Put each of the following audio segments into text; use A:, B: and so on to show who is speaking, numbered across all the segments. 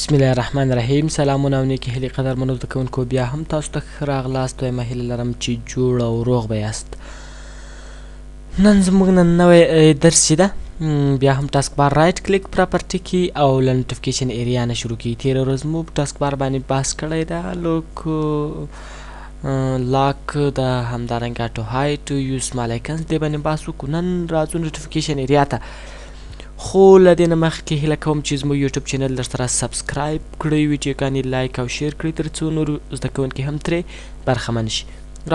A: بسم الله الرحمن الرحیم. سلامونه او نیکې هیلې قدرمنو زده کوونکو، بیا هم تاسو ته ښه راغلاست. دویمه هیله لرم چې جوړ او روغ به یاست. نن زموږ نن نوی درس چې ده بیا هم ټاسک بار رایټ کلیک پراپرټي کې او له نوټیفیکیشن ایریا نه شروع کیږي. تېره ورځ مو په ټاسک بار باندې بحث کړی ده، لاک د همدارنګه ټو هایډ یو سمال آیکنز دې باندې بحث وکړو. نن راځو نوټیفیکیشن ایریا ته، خو له دې نه مخکې هیله کوم چې زموږ یوټیوب چینل درسره سبسکرایب کړی وي، ویډیوګانې لایک او شیر کړئ تر څو نور زده کوونکي هم ترې برخمن شي.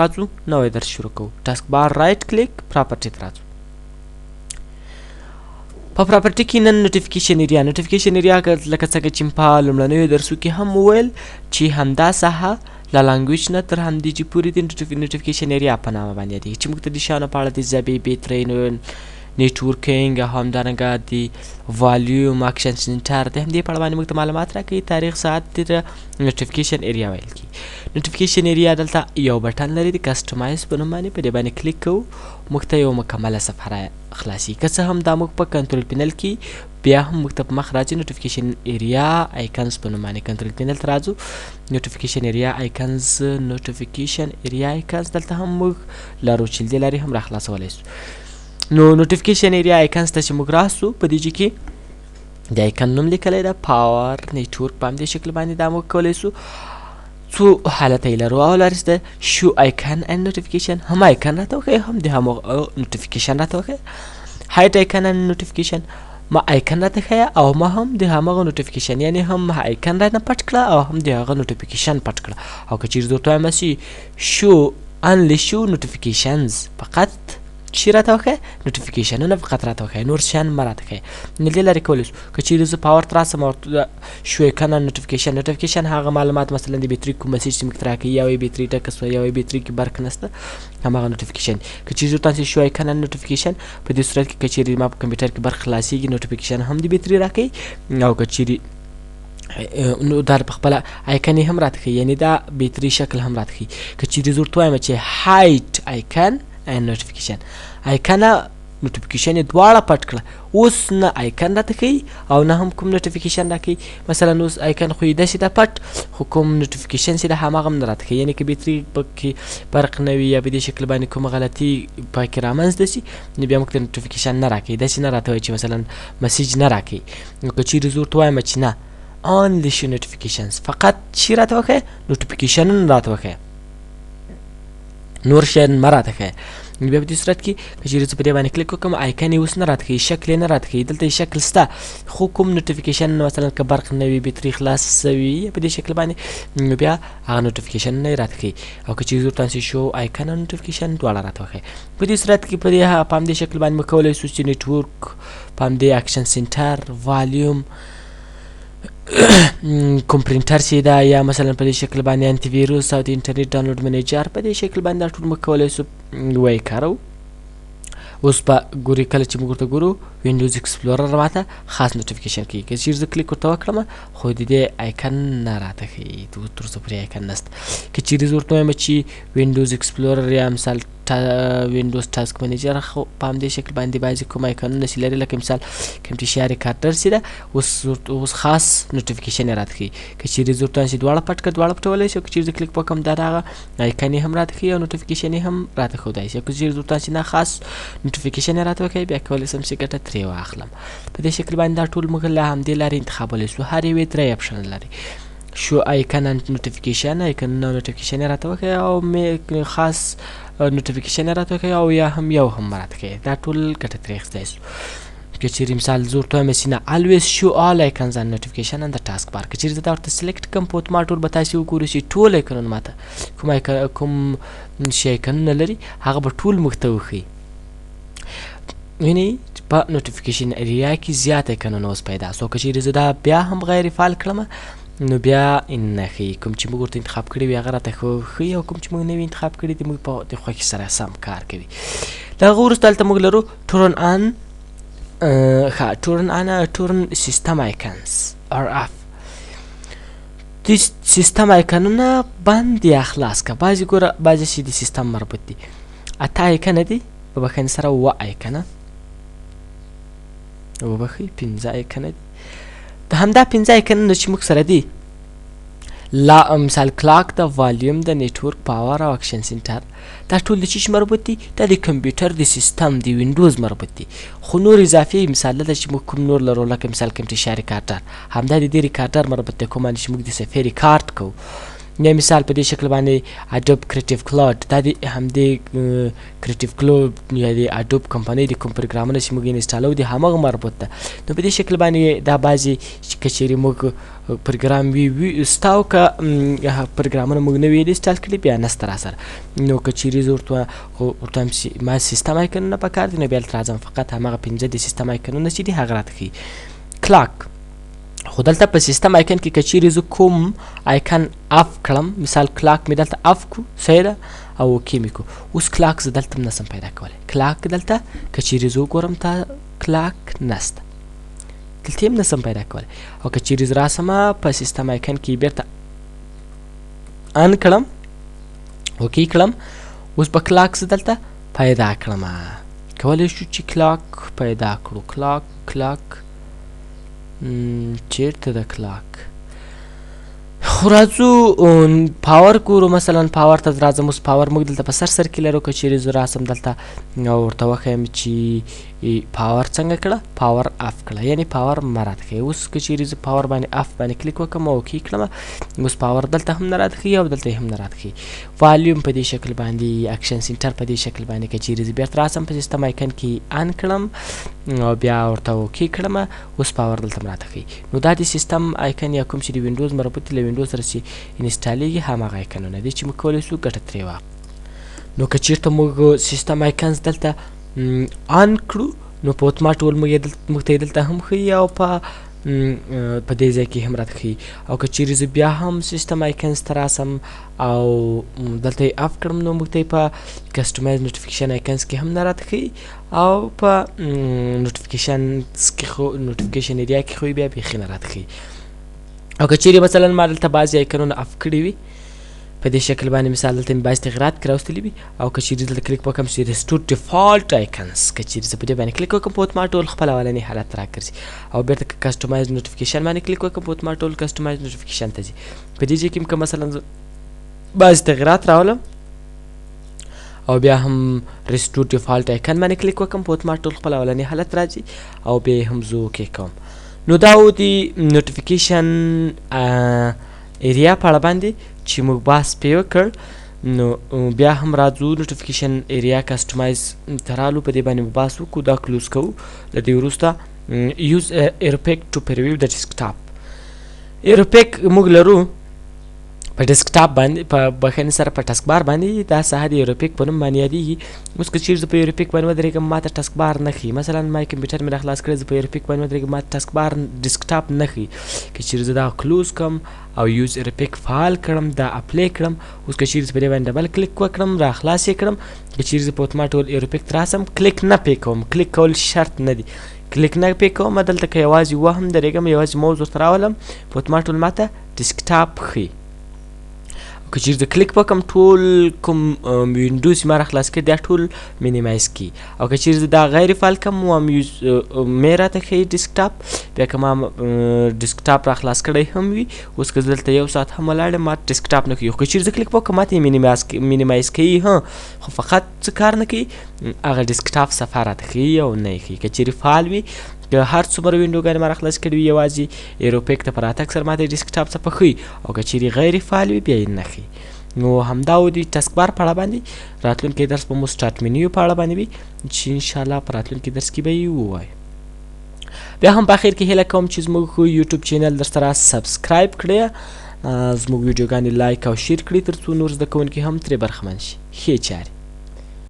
A: راځو نوی درس شروع کوو. ټاسک بار رایټ کلیک پراپرټي ته راځو. په پراپرټي کې نن نوټیفیکیشن ایریا لکه څنګه چې په لومړنیو درسو کې هم وویل چې همدا ساحه له لانګویج نه تر همدې چې پورې د نوټیفیکیشن ایریا په نامه باندې یادېږي، چې موږ ته د شیانو په اړه د ژبې بهترین نیټورکینګ او همدارنګه د والیوم اکشن سنټر د همدې په اړه باندې موږ ته معلومات راکوي. تاریخ ساعت د نوټیفیکیشن ایریا ویل کېږي. نوټیفیکیشن ایریا دلته یو بټن لري د کسټمایز په نوم باندې، په دې باندې کلیک کوو، موږ ته یو مکمله صفحه خلاصي. که څه هم دا موږ په کنټرول پینل کې بیا هم موږ ته په مخ راځي نوټیفیکیشن ایریا آیکنز په نوم باندې. کنټرول پینل ته راځو، نوټیفیکیشن ایریا آیکنز دلته هم موږ لرو چې دې لارې هم را خلاصولی سو. نو نوټیفیکیشن ایریا آیکنز ته چې موږ راسو، په دې کې د آیکن نوم لیکلی ده، پاور نیټورک په همدې شکل باندې دا موږ کولی سو. څو حالته یې لرو. اول حالت ده شو آیکن اینډ نوټیفیکیشن، هم آیکن راته وښیي هم د همغه نوټیفیکیشن راته وښیي. هایټ آیکن اینډ نوټیفیکیشن، ما آیکن راته ښیه او ما هم د همغه نوټیفیکیشن، یعنی هم آیکن رانه پټ کړه او هم د هغه نوټیفیکیشن پټ کړه. او که چیرې درته وایم چې شو انلی شو نوټیفیکیشنز، فقط چی راته وښیه؟ نوټیفیکیشنونه فقط راته وښیه، نور شیان مه راته ښیه. نو دې لارې کولی سو. که چیرې زه پاور ته راسم او شو آیکن نوټیفیکیشن هغه معلومات مثلا د بیټري کوم مسیج چې موږ ته راکوي، یا وایي بیټري ټکه سوه، یا وایي بیټري کې برق نسته، هماغه نوټیفیکیشن. که چیرې ورته شو آیکن نوټیفیکیشن، په دې صورت کې که چیرې ما په کمپیوټر کې برق خلاصېږي نوټیفیکیشن هم د بیټري راکوي، او که چیرې نو دا په خپله آیکن یې هم راته ښیي، یعنې دا بیټري شکل هم راته ښیي. که چیرې زه ورته وایم چې هایټ آیکن اینډ نوټیفیکیشن، آیکن نوټیفیکیشن یې دواړه پټ کړه، اوس نه آیکن راته ښیي او نه هم کوم نوټیفیکیشن راکوي. مثلا اوس آیکن خو یې داسې ده پټ، خو کوم نوټیفیکیشن چې ده هماغه هم نه راته ښیي. یعنې که بیټري پکې برق نه وي یا په دې شکل باندې کومه غلطي پکې رامنځته سي، نو بیا موږ ته نوټیفیکیشن نه راکوي، داسې نه راته وایي چې مثلا مسیج نه راکوي. نو که چیرې زه ورته وایم چې نه only show notifications، فقط چی راته وښیه؟ نوټیفیکیشنونه راته وښیه، نور شیان مه راته ښیه. بیا په دې صورت کې که چیرې زه په دې باندې کلیک وکړم، آیکن یې اوس نه راته ښیي، شکل یې نه راته ښیي. دلته یې شکل شته، خو کوم نوټیفیکیشن مثلا که برق نه وي، بیټري خلاص سوي په دې شکل باندې، نو بیا هغه نوټیفیکیشنونه یې راته ښیي. او که چیرې ورته شو آیکن او نوټیفیکیشن دواړه راته وښیي. په دې صورت کې په همدې شکل باندې موږ کولی سو چې نیټورک، په همدې اکشن سنټر، والیوم، کوم پرنټر چې ده، یا مثلا په دې شکل باندې انټي ویروس او د انټرنیټ ډاونلوډ منیجر، په دې شکل باندې دا ټول موږ کولی سو وایي کاروو. اوس به ګورئ کله چې موږ ورته ګورو وینډوز ایکسپلورر ماته خاص نوټیفیکیشن کوي. که چیرې زه کلیک ورته وکړم خو د دې آیکن نه راته ښیي، تر اوسه پورې آیکن نسته. که چیرې زه ورته وایم چې وینډوز ایکسپلورر یا مثال وینډوز ټاسک منیجر، خو په همدې شکل باندې بعضې کوم آیکنونه چې لري، لکه مثال کمپټیشیا ریکارډر چې ده، اوس خاص نوټیفیکیشن یې راته ښیي. که چیرې زه ورته وایم چې دواړه پټ کړه، دواړه پټولی شي. که چیرې زه کلیک وکړم دا د هغه آیکن یې هم راته ښیي او نوټیفیکیشن یې هم راته ښودی شي. که چیرې زه ورته وایم چې نه خاص نوټیفیکیشن یې راته وښیي، بیا کولی سم چې ګټه ترې واخلم. په دې شکل باندې دا ټول موږ له همدې لارې انتخابولی سو. هر یو یې 3 اپشن لري، شو آیکن اینډ نوټیفیکیشن، آیکن او نوټیفیکیشن یې راته وښیي، او خاص نوټیفیکیشن یې راته وښیي، او یا هم یو هم راته ښیي. دا ټول ګټه ترې اخیستی سو. که چیرې مثال زه ورته وایم چې نه always show all icons and notification on the task bar، که چیرې زه دا ورته سلیکټ کړم په اتومات به تاسې وګورئ چې ټول آیکنونه ماته کوم شي آیکنونه لري هغه به ټول موږ ته وښیي. وینئ په نوټیفیکیشن ایریا کې زیات آیکنونه اوس پیدا سو. که چیرې زه دا بیا هم غیر فعال کړم، نو بیا نه ښیي. کوم چې موږ ورته انتخاب کړي وي هغه راته ښیي، او کوم چې موږ نوي انتخاب کړي دي موږ په د خوښې سره سم کار کوي. د هغه وروسته هلته موږ لرو turn system icons or off. د سیستم آیکنونه بند یا خلاص که. بعضې ګوره بعضې چې د سیستم مربوط دي 8 آیکنه دي، په بخښنې سره 7 آیکنه، وبخښئ 15 آیکنه دي. د همدا 5 آیکنونه چې موږ سره دي مثال کلاک د والیوم د نیټورک پاور او اکشن سنټر دا ټول د چی مربوط دي دا د کمپیوټر د سیستم د وینډوز مربوط دي خو نور اضافي مثال د چې موږ کوم نور لرو لکه مثال کوم تی ریکارډر همدا د دې ریکارډر مربوط دی کوم چې موږ د صفحې ریکارډ کوو یا مثال په دې شکل باندې اډوب کریټیو کلاود دا د همدې کریټیو کلاود یا د اډوب کمپنۍ د کوم پروګرامونه چې موږ انسټالو دي همغه مربوط ده نو په دې شکل باندې دا بعضې که چیرې موږ پروګرام وي ستاو که پروګرامونه موږ نه وي انسټال کړي بیا نسته راسره نو که چیرې زه ورته وایم چې ما سیسټم آیکنونه پکار دي نو بیا دلته راځم فقط همغه 5 د سیسټم آیکنونه چې دي هغه راته ښیي کلاک خو دلته په سیستم آیکن کې که چیرې زه کوم آیکن اف کړم مثال کلاک مې دلته اف کو صحیح ده او اوکې مې کو اوس کلاک زه دلته هم نسم پیدا کولی کلاک دلته که چیرې زه وګورم تا کلاک نسته دلته هم نسم پیدا کولی او که چیرې زه راسمه په سیستم آیکن کې بیرته ان کړم اوکې کړم اوس به کلاک زه دلته پیدا کړم کولی شو چې کلاک پیدا کړو کلاک چیرته د کلاک خو راځو پاور ګورو مثلا پاور ته راځم اوس پاور موږ دلته په سر کې لرو که چیرې زه راسم دلته او ورته وښیم چې پاور څنګه کړه پاور اف کړه یعنې پاور مه راته ښیي اوس که چیرې زه پاور باندې اف باندې کلیک وکړم او اوکې کړم اوس پاور دلته هم نه راته ښیي او دلته هم نه راته ښیي والیوم په دې شکل باندې اکشن سنټر په دې شکل باندې که چیرې زه بیرته راسم په سیستم آیکن کې ان کړم او بیا ورته اوکې کړم اوس پاور دلته هم راته ښیي نو دا د سیستم آیکن یا کوم چې د وینډوز مربوط دی له وینډوز سره چې انسټالیږي هماغه آیکنونه دي چې موږ کولی شو ګټه ترې واخلو نو که چیرته موږ سیستم آیکنز دلته آن کړو نو په اتومات ډول موږ ته یې دلته هم ښیي او په دې ځای کې هم راته ښیي او که چیرې زه بیا هم سیستم آیکنز ته راسم او دلته یې اف کړم نو موږ ته یې په کسټمایز نوټیفیکیشن آیکنز کې هم نه راته ښیي او په نوټیفیکیشنز کې خو نوټیفیکیشن ایریا کې خو بیا بیخي نه راته ښیي او که چیرې مثلا ما دلته بعضې آیکنونه اف کړي وي په دې شکل باندې مثال دلته مې بعضې تغیرات کې راوستلي وي او که چیرې دلته کلیک وکړم چې ریسټور ډیفالټ آیکنز که چیرې زه په دې باندې کلیک وکړم په اتومات ډول خپل اولنی حالت ته راګرځي او بیرته که کسټمایز نوټیفیکیشن باندې کلیک وکړم په اتومات ډول کسټمایز نوټیفیکیشن ته ځي په دې ځای کې هم که مثلا زه بعضې تغیرات راولم او بیا هم ریسټور ډیفالټ آیکن باندې کلیک وکړم په اتومات ډول خپل اولنی حالت راځي او بیا هم زه اوکې کوم نو دا و د نوټیفیکیشن ایریا په اړه باندې چې موږ بحث پرې وکړ نو بیا هم راځو نوټیفیکیشن ایریا کسټمایز ته رالو په دې باندې مو بحث وکړو دا کلوز کوو له دې وروسته یوز ایروپیک ټو پریویو د ډیسکټاپ ایروپیک موږ لرو په ډیسکټاپ باندې په بخښنې سره په ټسک بار باندې دا ساحه د ایروپیک په نوم باندې یادېږي اوس که چیرې زه په ایروپیک باندې ودرېږم ما ته ټسک بار نه ښیي مثلا ما کمپیوټر مې راخلاص کړی زه په ایروپیک باندې ودرېږم ما ته ټسک بار ډیسکټاپ نه ښیي که چیرې زه دا کلوز کړم او یوز ایروپیک فعال کړم دا اپلی کړم اوس که چیرې زه په دې باندې ډبل کلیک وکړم راخلاص یې کړم که چیرې زه په اتومات ډول ایروپیک ته راسم کلیک نه پې کوم کلیک کول شرط نه دي کلیک نه پې کوم دلته که یوازې وهم درېږم یوازې موز ورته راولم په اتومات ډول ما ته ډیسکټاپ ښیي که چیرې زه کلیک وکړم ټول کوم وینډوز چې ما راخلاص کړي دا ټول مینیمایز کړي او که چیرې زه دا غیر فعال کړم مې راته ښیي ډیسکټاپ بیا که ما ډیسکټاپ راخلاص کړی هم وي اوس که زه دلته یو ساعت هم ولاړ یم ما ډیسکټاپ نه ښیي خو که چیرې زه کلیک وکړم ما ته یې مینیمایز کوي خو فقط څه کار نه کوي هغه ډیسکټاپ صفحه راته ښیي او نه یې ښیي که چیرې فعال وي که هر څومره وینډوګانې ما راخلاص کړي وي یوازې ایروپیک ته په راتګ سره ما ته ډیسکټاپ صفحه ښیي او که چیرې غیر فعال وي بیا یې نه ښیي نو همدا و د ټسک بار په اړه باندې راتلونکی درس به مو سټارټ منیو په اړه باندې وي چې انشاءالله په راتلونکي درس کې به یې ووایو بیا هم په اخر کې هیله کوم چې زموږ یوټیوب چینل در سره سبسکرایب کړئ زموږ ویډیوګانې لایک او شیر کړئ تر څو نور زده کوونکي هم ترې برخمن شي ښې چارې